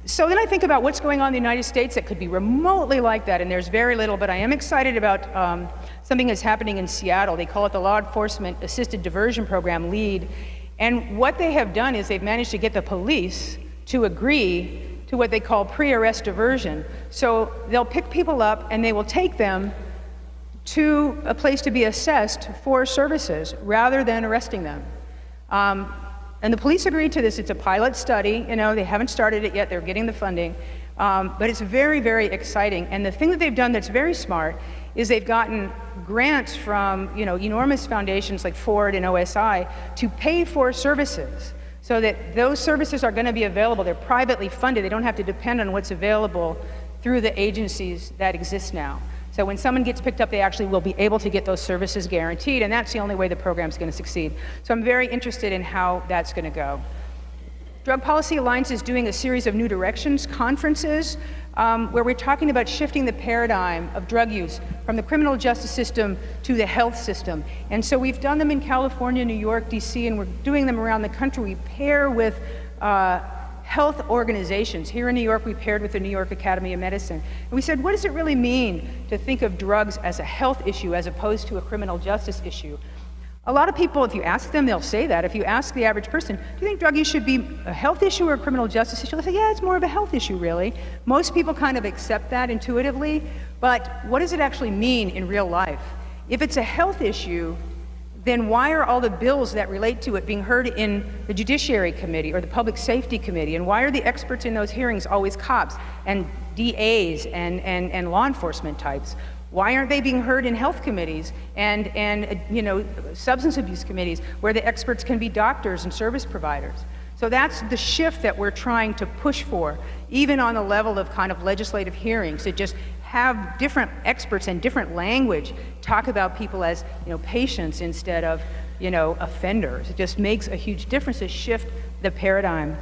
So then I think about what's going on in the United States that could be remotely like that, and there's very little, but I am excited about something that's happening in Seattle. They call it the Law Enforcement Assisted Diversion Program, LEAD. And what they have done is they've managed to get the police to agree to what they call pre-arrest diversion. So they'll pick people up and they will take them to a place to be assessed for services rather than arresting them. And the police agreed to this. It's a pilot study. You know, they haven't started it yet. They're getting the funding. But it's very, very exciting. And the thing that they've done that's very smart is they've gotten grants from, you know, enormous foundations like Ford and OSI to pay for services so that those services are going to be available. They're privately funded. They don't have to depend on what's available through the agencies that exist now. So when someone gets picked up, they actually will be able to get those services guaranteed, and that's the only way the program's going to succeed. So I'm very interested in how that's going to go. Drug Policy Alliance is doing a series of New Directions conferences where we're talking about shifting the paradigm of drug use from the criminal justice system to the health system. And so we've done them in California, New York, DC, and we're doing them around the country. We pair with health organizations. Here in New York, we paired with the New York Academy of Medicine. And we said, what does it really mean to think of drugs as a health issue as opposed to a criminal justice issue? A lot of people, if you ask them, they'll say that. If you ask the average person, do you think drug use should be a health issue or a criminal justice issue? They'll say, yeah, it's more of a health issue, really. Most people kind of accept that intuitively, but what does it actually mean in real life? If it's a health issue, then why are all the bills that relate to it being heard in the Judiciary Committee or the Public Safety Committee? And why are the experts in those hearings always cops and DAs and law enforcement types? Why aren't they being heard in health committees and you know, substance abuse committees where the experts can be doctors and service providers? So that's the shift that we're trying to push for, even on the level of kind of legislative hearings, to just have different experts and different language talk about people as, you know, patients instead of, you know, offenders. It just makes a huge difference to shift the paradigm.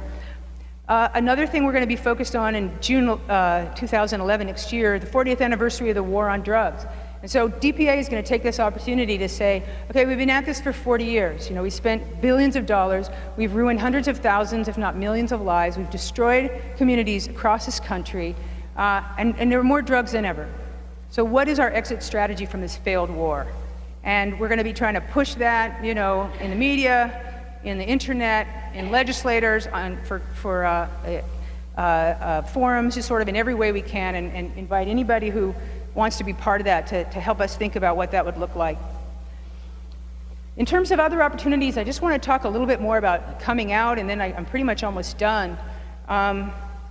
Another thing we're going to be focused on in June 2011, next year, the 40th anniversary of the war on drugs. And so DPA is going to take this opportunity to say, okay, we've been at this for 40 years. You know, we spent billions of dollars. We've ruined hundreds of thousands, if not millions of lives. We've destroyed communities across this country. And there are more drugs than ever. So what is our exit strategy from this failed war? And we're going to be trying to push that, you know, in the media, in the internet, in legislators, for forums, just sort of in every way we can, and invite anybody who wants to be part of that to help us think about what that would look like. In terms of other opportunities, I just want to talk a little bit more about coming out, and then I'm pretty much almost done.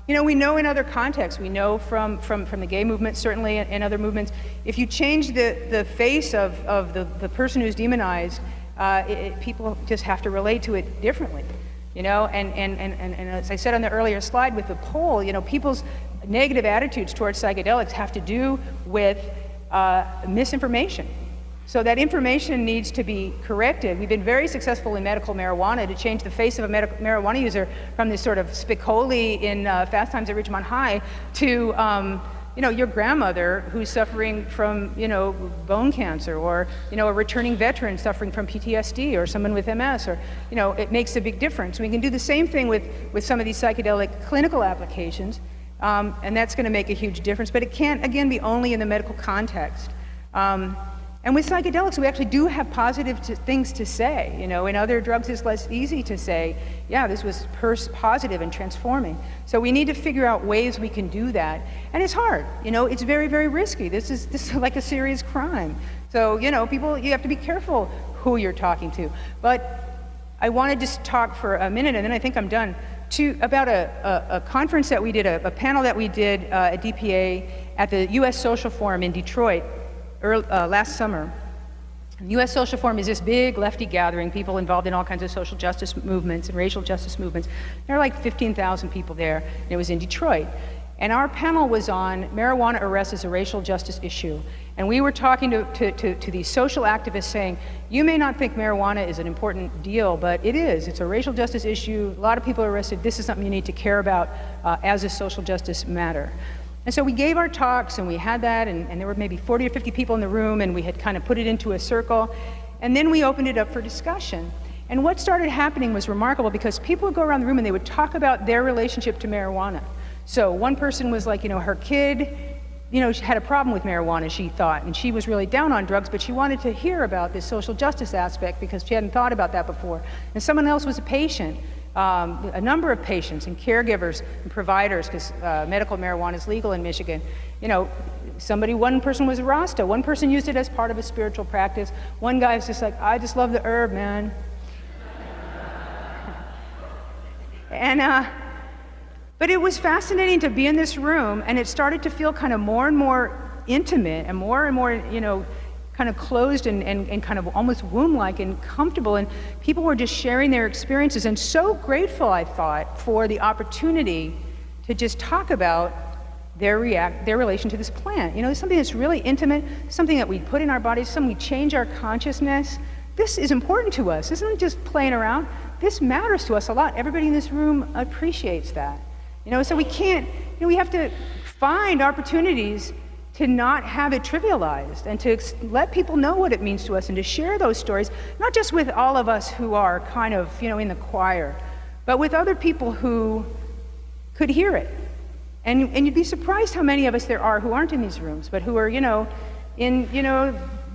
You know, we know in other contexts, we know from the gay movement, certainly, and other movements, if you change the face of the person who's demonized, people just have to relate to it differently, you know, and as I said on the earlier slide with the poll, you know, people's negative attitudes towards psychedelics have to do with misinformation. So that information needs to be corrected. We've been very successful in medical marijuana to change the face of a marijuana user from this sort of Spicoli in Fast Times at Ridgemont High to you know, your grandmother who's suffering from, you know, bone cancer, or, you know, a returning veteran suffering from PTSD, or someone with MS, or, you know, it makes a big difference. We can do the same thing with some of these psychedelic clinical applications, and that's going to make a huge difference, but it can't, again, be only in the medical context. And with psychedelics, we actually do have positive things to say. You know, in other drugs, it's less easy to say, yeah, this was positive and transforming. So we need to figure out ways we can do that. And it's hard. You know, it's very, very risky. This is like a serious crime. So, people, you have to be careful who you're talking to. But I want to just talk for a minute, and then I think I'm done, about a conference that we did, a panel that we did at DPA at the U.S. Social Forum in Detroit last summer. And the U.S. Social Forum is this big lefty gathering, people involved in all kinds of social justice movements and racial justice movements. There are like 15,000 people there, and it was in Detroit. And our panel was on marijuana arrest as a racial justice issue. And we were talking to these social activists saying, you may not think marijuana is an important deal, but it is. It's a racial justice issue. A lot of people are arrested. This is something you need to care about as a social justice matter. And so we gave our talks, and we had that, and there were maybe 40 or 50 people in the room, and we had kind of put it into a circle. And then we opened it up for discussion. And what started happening was remarkable, because people would go around the room and they would talk about their relationship to marijuana. So one person was like, her kid, she had a problem with marijuana, she thought, and she was really down on drugs, but she wanted to hear about this social justice aspect because she hadn't thought about that before. And someone else was a patient, a number of patients and caregivers and providers, because medical marijuana is legal in Michigan. One person was a Rasta, one person used it as part of a spiritual practice. One guy was just like, I just love the herb, man. But it was fascinating to be in this room, and it started to feel kind of more and more intimate and more, kind of closed and kind of almost womb-like and comfortable, and people were just sharing their experiences, and so grateful, I thought, for the opportunity to just talk about their relation to this plant. Something that's really intimate, something that we put in our bodies, something we change our consciousness. This is important to us. This isn't just playing around. This matters to us a lot. Everybody in this room appreciates that. So we can't, we have to find opportunities to not have it trivialized and to let people know what it means to us and to share those stories, not just with all of us who are kind of, in the choir, but with other people who could hear it. And you'd be surprised how many of us there are who aren't in these rooms, but who are, in,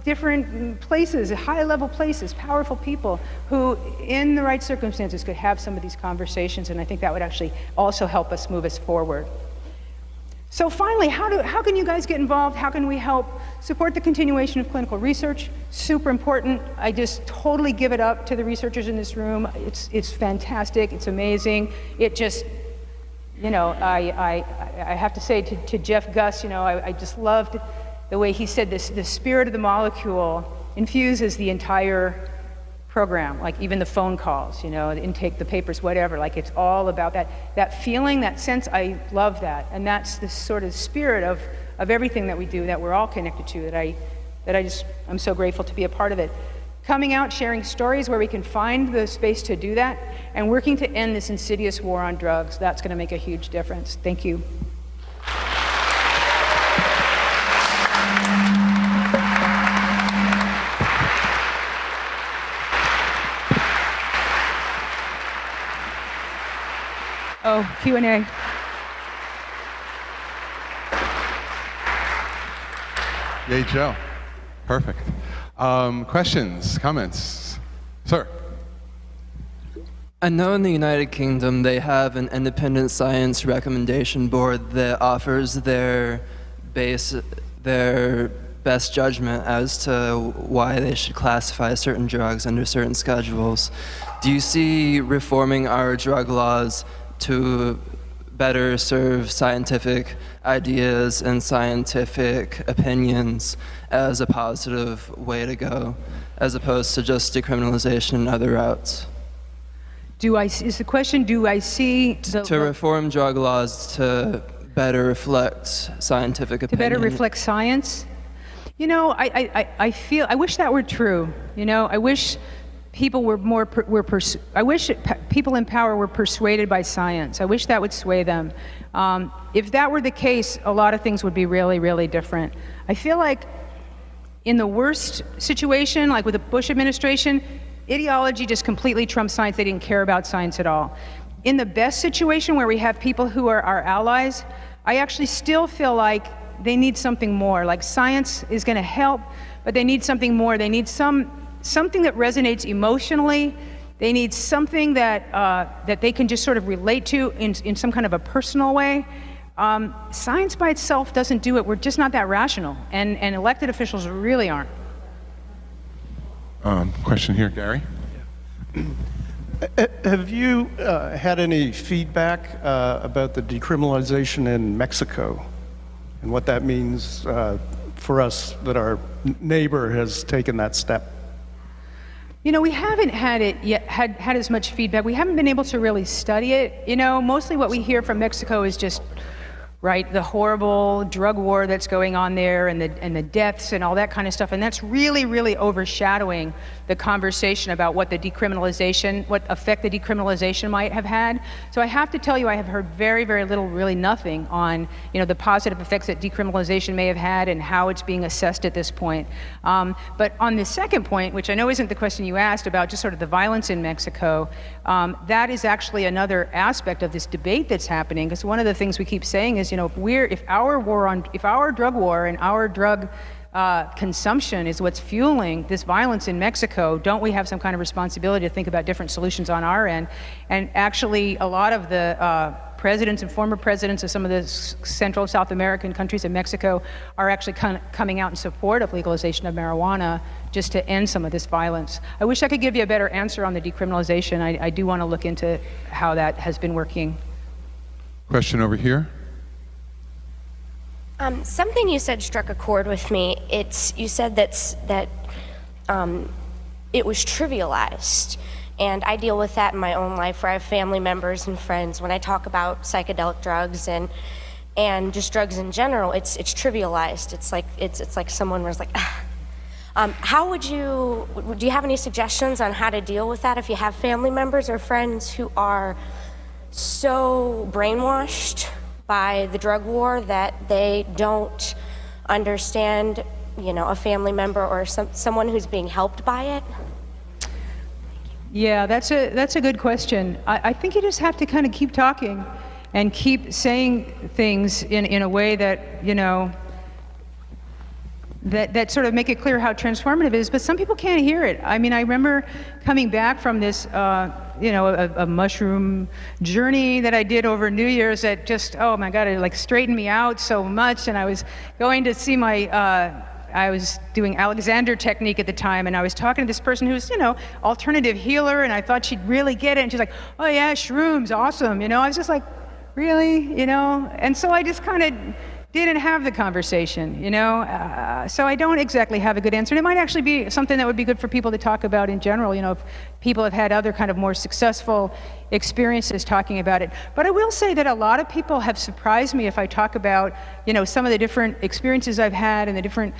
different places, high-level places, powerful people who, in the right circumstances, could have some of these conversations, and I think that would actually also help us move us forward. So finally, how can you guys get involved? How can we help support the continuation of clinical research? Super important. I just totally give it up to the researchers in this room. It's fantastic. It's amazing. It just, I have to say to Jeff Gus, I just loved the way he said this, the spirit of the molecule infuses the entire program, like even the phone calls, the intake, the papers, whatever, like it's all about that feeling, that sense. I love that. And that's the sort of spirit of everything that we do, that we're all connected to, I'm so grateful to be a part of it. Coming out, sharing stories where we can find the space to do that, and working to end this insidious war on drugs, that's gonna make a huge difference. Thank you. Oh, Q&A. Yay, Joe. Perfect. Questions, comments? Sir. I know in the United Kingdom they have an independent science recommendation board that offers their best judgment as to why they should classify certain drugs under certain schedules. Do you see reforming our drug laws to better serve scientific ideas and scientific opinions as a positive way to go, as opposed to just decriminalization and other routes? Is the question, do I see... To reform drug laws to better reflect scientific opinion. To better reflect science? I wish that were true. I wish people were I wish people in power were persuaded by science. I wish that would sway them. If that were the case, a lot of things would be really, really different. I feel like in the worst situation, like with the Bush administration, ideology just completely trumped science. They didn't care about science at all. In the best situation where we have people who are our allies, I actually still feel like they need something more. Like science is going to help, but they need something more. They need something that resonates emotionally. They need something that they can just sort of relate to in some kind of a personal way. Science by itself doesn't do it. We're just not that rational, and elected officials really aren't. Question here, Gary. Have you had any feedback about the decriminalization in Mexico and what that means for us that our neighbor has taken that step? You know, we haven't had it yet, had as much feedback. We haven't been able to really study it. You know, mostly what we hear from Mexico is just, right, the horrible drug war that's going on there and the deaths and all that kind of stuff. And that's really, really overshadowing the conversation about what effect the decriminalization might have had. So I have to tell you, I have heard very, very little, really nothing on, you know, the positive effects that decriminalization may have had and how it's being assessed at this point. But on the second point, which I know isn't the question you asked about just sort of the violence in Mexico, that is actually another aspect of this debate that's happening. Because one of the things we keep saying is, you know, if our drug war and our drug consumption is what's fueling this violence in Mexico, don't we have some kind of responsibility to think about different solutions on our end? And actually, a lot of the presidents and former presidents of some of the Central South American countries in Mexico are actually coming out in support of legalization of marijuana just to end some of this violence. I wish I could give you a better answer on the decriminalization. I do want to look into how that has been working. Question over here. Something you said struck a chord with me. You said that it was trivialized, and I deal with that in my own life, where I have family members and friends. When I talk about psychedelic drugs and just drugs in general, it's trivialized. It's like someone was like, how do you have any suggestions on how to deal with that if you have family members or friends who are so brainwashed by the drug war that they don't understand, you know, a family member or someone who's being helped by it? Yeah, that's a good question. I think you just have to kind of keep talking and keep saying things in a way that, you know, that sort of make it clear how transformative it is, but some people can't hear it. I mean, I remember coming back from this, you know, a mushroom journey that I did over New Year's that just, oh my God, it like straightened me out so much. And I was going to see I was doing Alexander technique at the time, and I was talking to this person who's, you know, alternative healer, and I thought she'd really get it. And she's like, oh yeah, shrooms, awesome. You know, I was just like, really? You know? And so I just kind of didn't have the conversation, you know? So I don't exactly have a good answer. And it might actually be something that would be good for people to talk about in general, you know, if people have had other kind of more successful experiences talking about it. But I will say that a lot of people have surprised me if I talk about, you know, some of the different experiences I've had and the different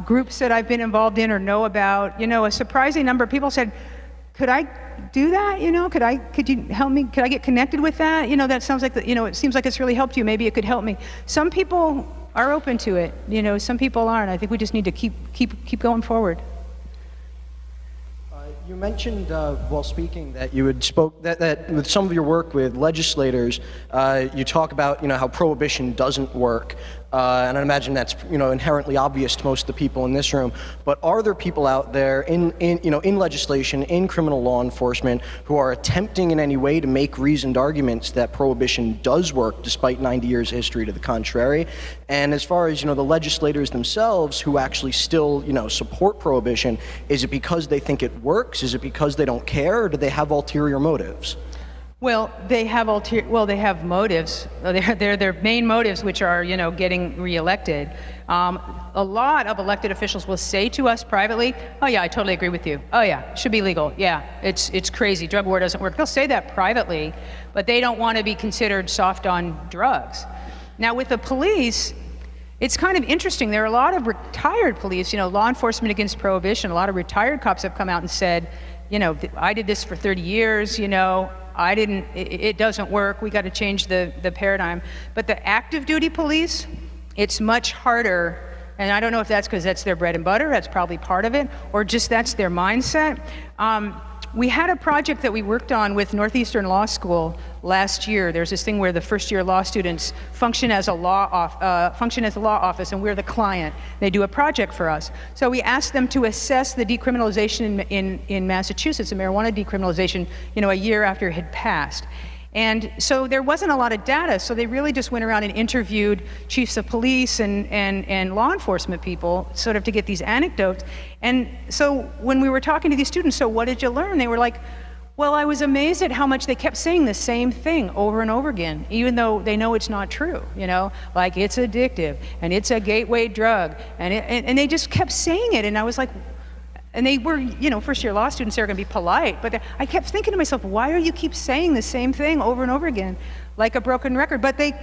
groups that I've been involved in or know about. You know, a surprising number of people said, could I do that? You know, could you help me? Could I get connected with that? You know, that sounds like, you know, it seems like it's really helped you. Maybe it could help me. Some people are open to it. You know, some people aren't. I think we just need to keep going forward. You mentioned while speaking that you had that with some of your work with legislators, you talk about, you know, how prohibition doesn't work. And I imagine that's, you know, inherently obvious to most of the people in this room. But are there people out there in legislation, in criminal law enforcement, who are attempting in any way to make reasoned arguments that prohibition does work, despite 90 years history to the contrary? And as far as, you know, the legislators themselves who actually still, you know, support prohibition, is it because they think it works? Is it because they don't care, or do they have ulterior motives? Well, they have motives. They're their main motives, which are, you know, getting reelected. A lot of elected officials will say to us privately, "Oh yeah, I totally agree with you. Oh yeah, it should be legal. Yeah, it's crazy. Drug war doesn't work." They'll say that privately, but they don't want to be considered soft on drugs. Now, with the police, it's kind of interesting. There are a lot of retired police, you know, law enforcement against prohibition. A lot of retired cops have come out and said, you know, I did this for 30 years, you know, it doesn't work, we got to change the paradigm. But the active duty police, it's much harder, and I don't know if that's because that's their bread and butter, that's probably part of it, or just that's their mindset. We had a project that we worked on with Northeastern Law School last year. There's this thing where the first-year law students function as a law office, and we're the client. They do a project for us. So we asked them to assess the decriminalization in Massachusetts, the marijuana decriminalization, you know, a year after it had passed. And so there wasn't a lot of data, so they really just went around and interviewed chiefs of police and law enforcement people sort of to get these anecdotes. And so when we were talking to these students, so what did you learn? They were like, well, I was amazed at how much they kept saying the same thing over and over again, even though they know it's not true, you know, like it's addictive and it's a gateway drug, and they just kept saying it, and I was like, and they were, you know, first-year law students, they're going to be polite, but I kept thinking to myself, why do you keep saying the same thing over and over again, like a broken record? But they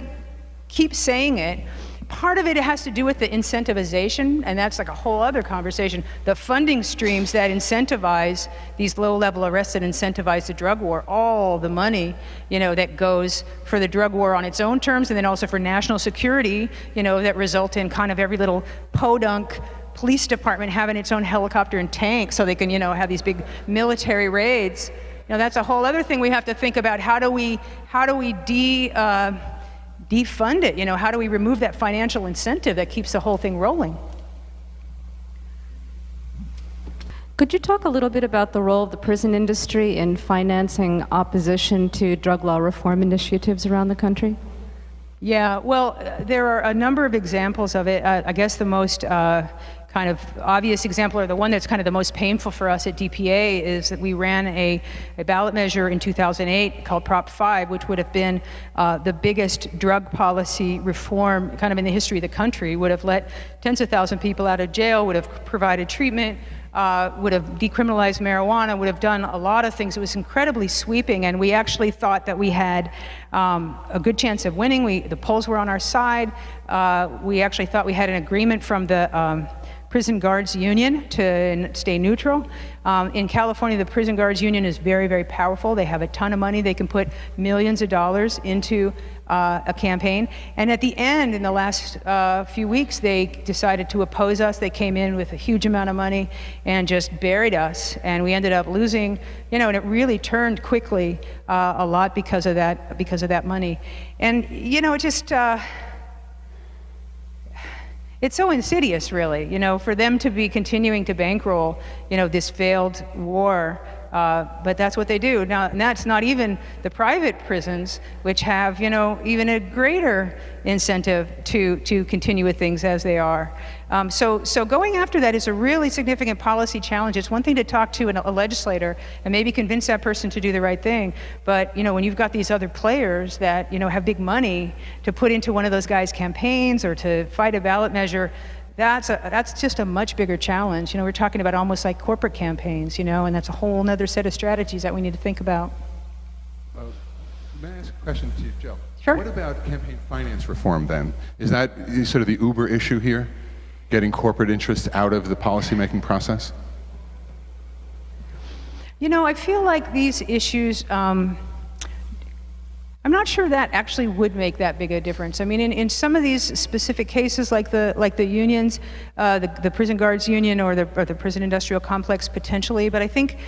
keep saying it. Part of it has to do with the incentivization, and that's like a whole other conversation. The funding streams that incentivize these low-level arrests that incentivize the drug war, all the money, you know, that goes for the drug war on its own terms, and then also for national security, you know, that result in kind of every little podunk police department having its own helicopter and tank so they can, you know, have these big military raids. You know, that's a whole other thing we have to think about. How do we defund it? You know, how do we remove that financial incentive that keeps the whole thing rolling? Could you talk a little bit about the role of the prison industry in financing opposition to drug law reform initiatives around the country? Yeah, well, there are a number of examples of it. I guess the most kind of obvious example, or the one that's kind of the most painful for us at DPA, is that we ran a ballot measure in 2008 called Prop 5, which would have been the biggest drug policy reform kind of in the history of the country, would have let tens of thousands of people out of jail, would have provided treatment, would have decriminalized marijuana, would have done a lot of things. It was incredibly sweeping, and we actually thought that we had a good chance of winning. The polls were on our side. We actually thought we had an agreement from the Prison Guards Union to stay neutral. In California, the Prison Guards Union is very, very powerful. They have a ton of money. They can put millions of dollars into a campaign. And at the end, in the last few weeks, they decided to oppose us. They came in with a huge amount of money and just buried us. And we ended up losing, you know, and it really turned quickly a lot because of that money. And, you know, it just, it's so insidious, really, you know, for them to be continuing to bankroll, you know, this failed war. But that's what they do. Now, and that's not even the private prisons, which have, you know, even a greater incentive to continue with things as they are. So going after that is a really significant policy challenge. It's one thing to talk to a legislator and maybe convince that person to do the right thing. But, you know, when you've got these other players that, you know, have big money to put into one of those guys' campaigns or to fight a ballot measure, that's just a much bigger challenge. You know, we're talking about almost like corporate campaigns, you know, and that's a whole other set of strategies that we need to think about. May I ask a question to you, Joe? Sure. What about campaign finance reform then? Is that sort of the Uber issue here? Getting corporate interests out of the policymaking process? You know, I feel like these issues, I'm not sure that actually would make that big a difference. I mean, in some of these specific cases, like the unions, the Prison Guards Union or the Prison Industrial Complex, potentially. But I think,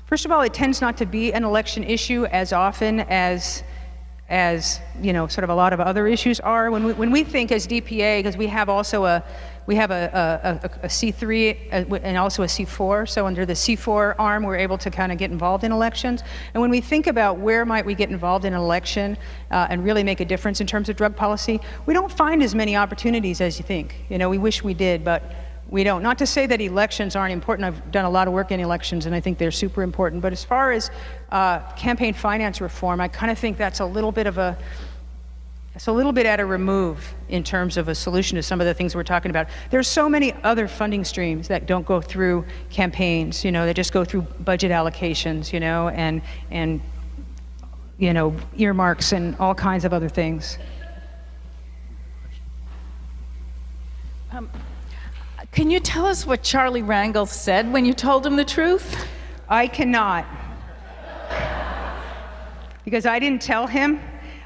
first of all, it tends not to be an election issue as often as you know, sort of a lot of other issues are. When we think as DPA, because we have also a C3 and also a C4. So under the C4 arm, we're able to kind of get involved in elections. And when we think about where might we get involved in an election and really make a difference in terms of drug policy, we don't find as many opportunities as you think. You know, we wish we did, but we don't. Not to say that elections aren't important. I've done a lot of work in elections, and I think they're super important. But as far as campaign finance reform, I kind of think that's a little bit at a remove in terms of a solution to some of the things we're talking about. There's so many other funding streams that don't go through campaigns, you know, they just go through budget allocations, you know, and you know, earmarks and all kinds of other things. Can you tell us what Charlie Rangel said when you told him the truth? I cannot. Because I didn't tell him.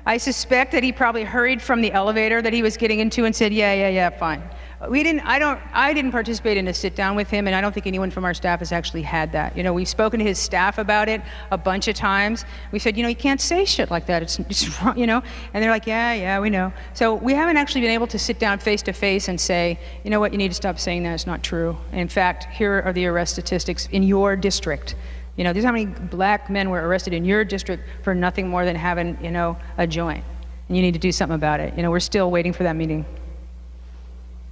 I suspect that he probably hurried from the elevator that he was getting into and said, yeah, fine. I didn't participate in a sit down with him, and I don't think anyone from our staff has actually had that. You know, we've spoken to his staff about it a bunch of times. We said, you know, you can't say shit like that. It's wrong, you know? And they're like, yeah, we know. So we haven't actually been able to sit down face to face and say, you know what, you need to stop saying that. It's not true. And in fact, here are the arrest statistics in your district. You know, there's how many black men were arrested in your district for nothing more than having, you know, a joint. And you need to do something about it. You know, we're still waiting for that meeting.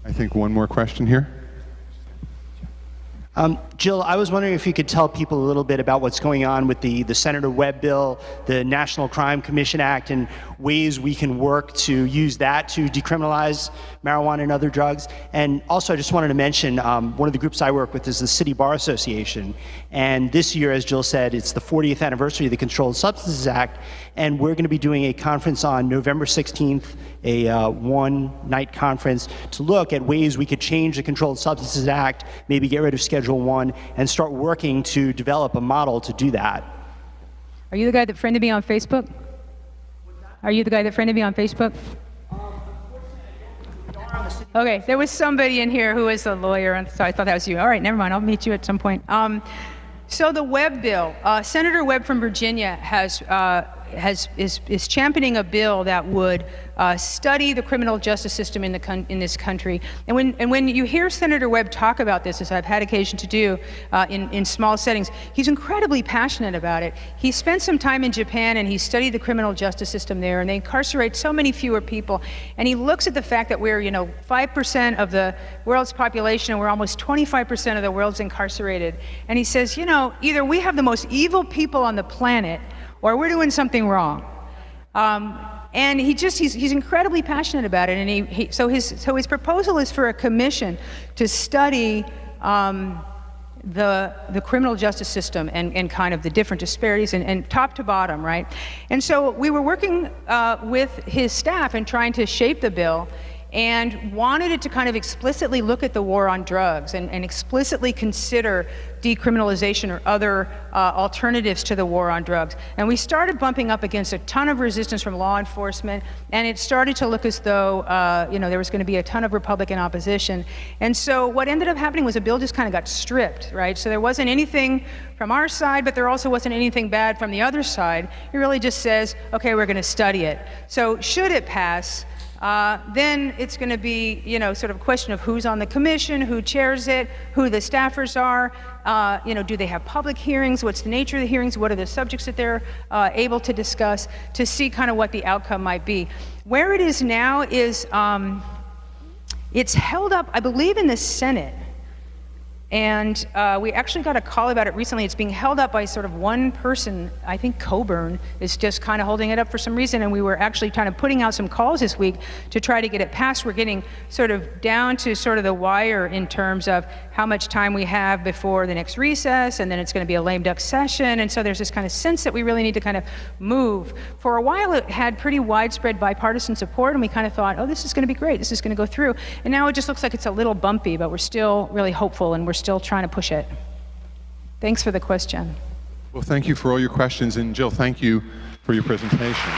I think one more question here. Jill, I was wondering if you could tell people a little bit about what's going on with the Senator Webb bill, the National Crime Commission Act, and ways we can work to use that to decriminalize marijuana and other drugs. And also, I just wanted to mention, one of the groups I work with is the City Bar Association. And this year, as Jill said, it's the 40th anniversary of the Controlled Substances Act. And we're going to be doing a conference on November 16th, a one-night conference to look at ways we could change the Controlled Substances Act, maybe get rid of Schedule 1, and start working to develop a model to do that. Are you the guy that friended me on Facebook? Are you the guy that friended me on Facebook? Okay, there was somebody in here who was a lawyer, and so I thought that was you. All right, never mind, I'll meet you at some point. So the Webb bill, Senator Webb from Virginia is championing a bill that would study the criminal justice system in this country. And when you hear Senator Webb talk about this, as I've had occasion to do in small settings, he's incredibly passionate about it. He spent some time in Japan and he studied the criminal justice system there, and they incarcerate so many fewer people. And he looks at the fact that we're, 5% of the world's population and we're almost 25% of the world's incarcerated. And he says, either we have the most evil people on the planet or we're doing something wrong. And he's incredibly passionate about it. And so his proposal is for a commission to study the criminal justice system and kind of the different disparities and top to bottom, right? And so we were working with his staff and trying to shape the bill, and wanted it to kind of explicitly look at the war on drugs and explicitly consider decriminalization or other alternatives to the war on drugs. And we started bumping up against a ton of resistance from law enforcement, and it started to look as though there was going to be a ton of Republican opposition. And so what ended up happening was the bill just kind of got stripped, right? So there wasn't anything from our side, but there also wasn't anything bad from the other side. It really just says, okay, we're going to study it. So should it pass, then it's going to be, sort of a question of who's on the commission, who chairs it, who the staffers are, do they have public hearings, what's the nature of the hearings, what are the subjects that they're able to discuss, to see kind of what the outcome might be. Where it is now is, it's held up, I believe, in the Senate. And we actually got a call about it recently. It's being held up by sort of one person. I think Coburn is just kind of holding it up for some reason, and we were actually kind of putting out some calls this week to try to get it passed. We're getting sort of down to sort of the wire in terms of how much time we have before the next recess, and then it's going to be a lame duck session, and so there's this kind of sense that we really need to kind of move. For a while it had pretty widespread bipartisan support, and we kind of thought, oh, this is going to be great, this is going to go through. And now it just looks like it's a little bumpy, but we're still really hopeful, and we're still trying to push it. Thanks for the question. Well, thank you for all your questions, and Jill, thank you for your presentation.